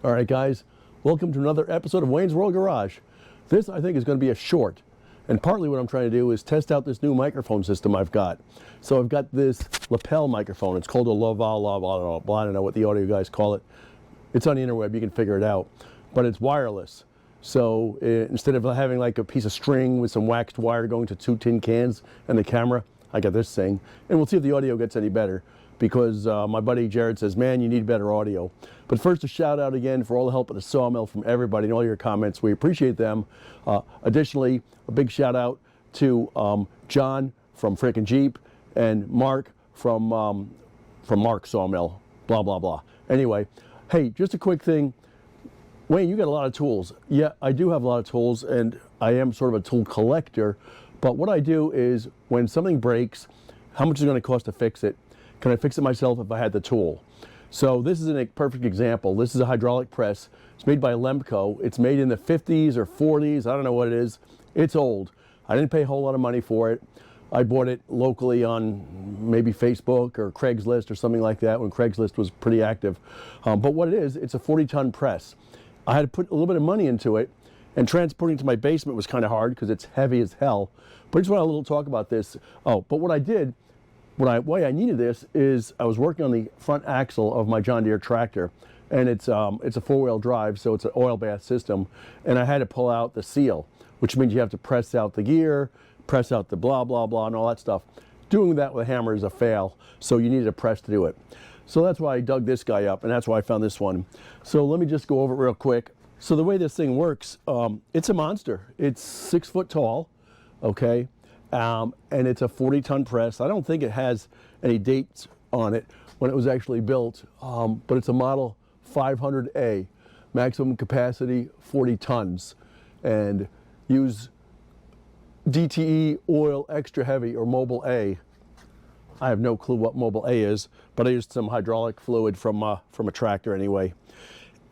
All right, guys, welcome to another episode of Wayne's World Garage. This, I think, is going to be a short, and partly what I'm trying to do is test out this new microphone system I've got. So I've got this lapel microphone. It's called a I don't know what the audio guys call it. It's on the interweb, you can figure it out, but it's wireless. So instead of having like a piece of string with some waxed wire going to 2 tin cans and the camera, I got this thing, and we'll see if the audio gets any better, because my buddy Jared says, man, you need better audio. But first, a shout out again for all the help at the Sawmill from everybody and all your comments. We appreciate them. Additionally, a big shout out to John from Frickin' Jeep and Mark from Mark Sawmill, blah, blah, blah. Anyway, hey, just a quick thing. Wayne, you got a lot of tools. Yeah, I do have a lot of tools, and I am sort of a tool collector. But what I do is, when something breaks, how much is it going to cost to fix it? Can I fix it myself if I had the tool? So this is a perfect example. This is a hydraulic press. It's made by Lempco. It's made in the 50s or 40s. I don't know what it is. It's old. I didn't pay a whole lot of money for it. I bought it locally on maybe Facebook or Craigslist or something like that, when Craigslist was pretty active. But what it is, it's a 40-ton press. I had to put a little bit of money into it, and transporting it to my basement was kind of hard because it's heavy as hell. But I just want a little talk about this. Oh, but what I did, why I needed this is I was working on the front axle of my John Deere tractor, and it's a 4-wheel drive, so it's an oil bath system, and I had to pull out the seal, which means you have to press out the gear, press out the blah, blah, blah, and all that stuff. Doing that with a hammer is a fail, so you needed a press to do it. So that's why I dug this guy up, and that's why I found this one. So let me just go over it real quick. So the way this thing works, it's a monster. It's 6 foot tall, okay? And it's a 40-ton press. I don't think it has any dates on it when it was actually built, but it's a model 500A, maximum capacity 40 tons, and use DTE oil extra heavy, or Mobile A. I have no clue what Mobile A is, but I used some hydraulic fluid from a tractor anyway.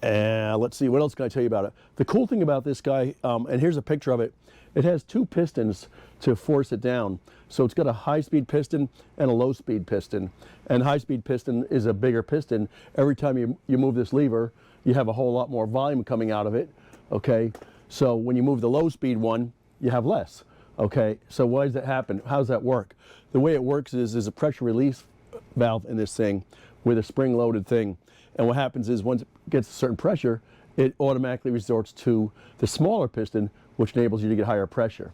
And let's see, what else can I tell you about it? The cool thing about this guy, and here's a picture of it, it has 2 pistons to force it down. So it's got a high-speed piston and a low-speed piston. And high-speed piston is a bigger piston. Every time you move this lever, you have a whole lot more volume coming out of it, okay? So when you move the low-speed one, you have less, okay? So why does that happen? How does that work? The way it works is there's a pressure release valve in this thing with a spring-loaded thing. And what happens is, once it gets a certain pressure, it automatically resorts to the smaller piston, which enables you to get higher pressure.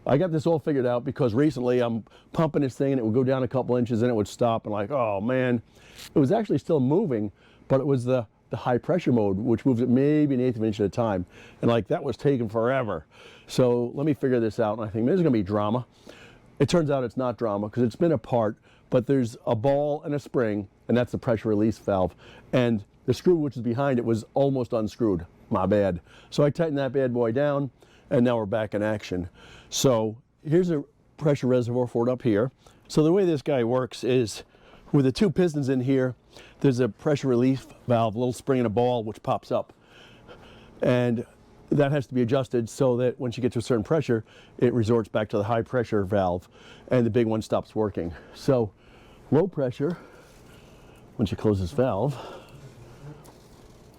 I got this all figured out because recently I'm pumping this thing and it would go down a couple inches and it would stop, and like, oh man, it was actually still moving, but it was the high pressure mode, which moves it maybe 1/8 of an inch at a time. And like, that was taking forever. So let me figure this out, and I think there's gonna be drama. It turns out it's not drama because it's been apart, but there's a ball and a spring, and that's the pressure release valve. And the screw which is behind it was almost unscrewed. My bad. So I tightened that bad boy down, and now we're back in action. So here's a pressure reservoir for it up here. So the way this guy works is, with the 2 pistons in here, there's a pressure relief valve, a little spring and a ball, which pops up. And that has to be adjusted so that once you get to a certain pressure, it resorts back to the high pressure valve, and the big one stops working. So low pressure, once you close this valve,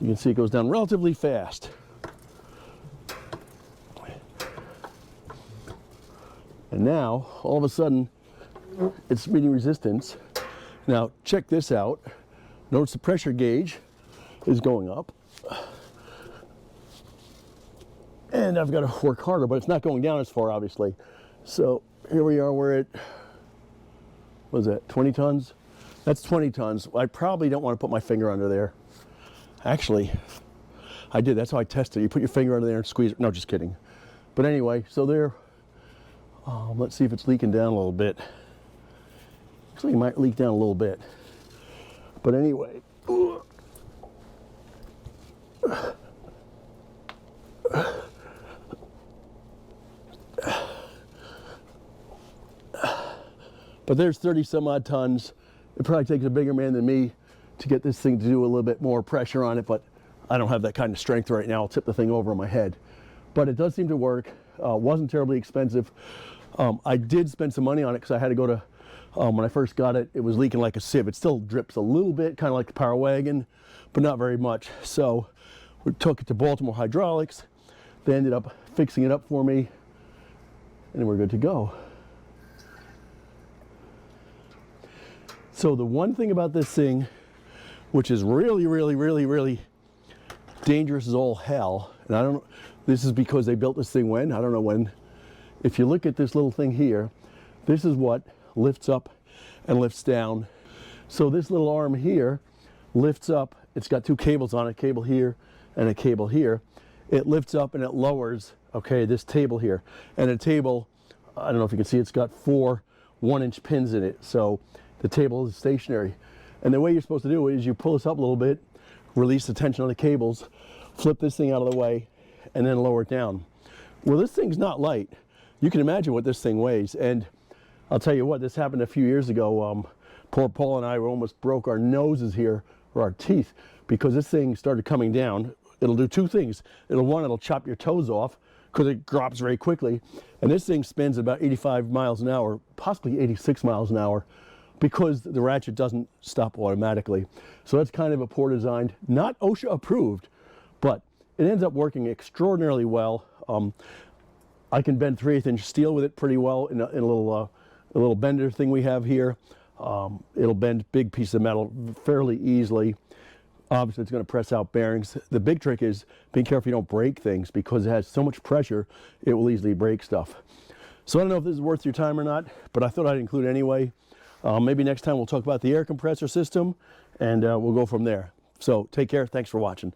you can see it goes down relatively fast. And now, all of a sudden, it's meeting resistance. Now, check this out. Notice the pressure gauge is going up. And I've got to work harder, but it's not going down as far, obviously. So here we are, we're at, what is that, 20 tons? That's 20 tons. I probably don't want to put my finger under there. Actually, I did. That's how I tested it. You put your finger under there and squeeze it. No, just kidding. But anyway, so there, let's see if it's leaking down a little bit. Actually, it might leak down a little bit. But anyway. But there's 30 some odd tons. It probably takes a bigger man than me to get this thing to do a little bit more pressure on it, but I don't have that kind of strength right now. I'll tip the thing over on my head. But it does seem to work. Wasn't terribly expensive. I did spend some money on it because I had to go to When I first got it, it was leaking like a sieve. It still drips a little bit, kind of like the Power Wagon, but not very much. So we took it to Baltimore Hydraulics. They ended up fixing it up for me, and we're good to go. So the one thing about this thing, which is really dangerous as all hell, and I don't know, this is because they built this thing when? I don't know when. If you look at this little thing here, this is what lifts up and lifts down. So this little arm here lifts up. It's got two cables on it, a cable here and a cable here. It lifts up and it lowers, okay, this table here. And the table, I don't know if you can see, it's got 4 1-inch pins in it. So the table is stationary. And the way you're supposed to do it is you pull this up a little bit, release the tension on the cables, flip this thing out of the way, and then lower it down. Well, this thing's not light. You can imagine what this thing weighs. And I'll tell you what, this happened a few years ago. Poor Paul and I almost broke our noses here, or our teeth, because this thing started coming down. It'll do 2 things. It'll chop your toes off, because it drops very quickly. And this thing spins at about 85 miles an hour, possibly 86 miles an hour, because the ratchet doesn't stop automatically. So that's kind of a poor design, not OSHA approved, but it ends up working extraordinarily well. I can bend 3/8 inch steel with it pretty well in a little bender thing we have here. It'll bend big pieces of metal fairly easily. Obviously it's going to press out bearings. The big trick is being careful you don't break things, because it has so much pressure it will easily break stuff. So I don't know if this is worth your time or not, but I thought I'd include it anyway. Maybe next time we'll talk about the air compressor system, and we'll go from there. So take care. Thanks for watching.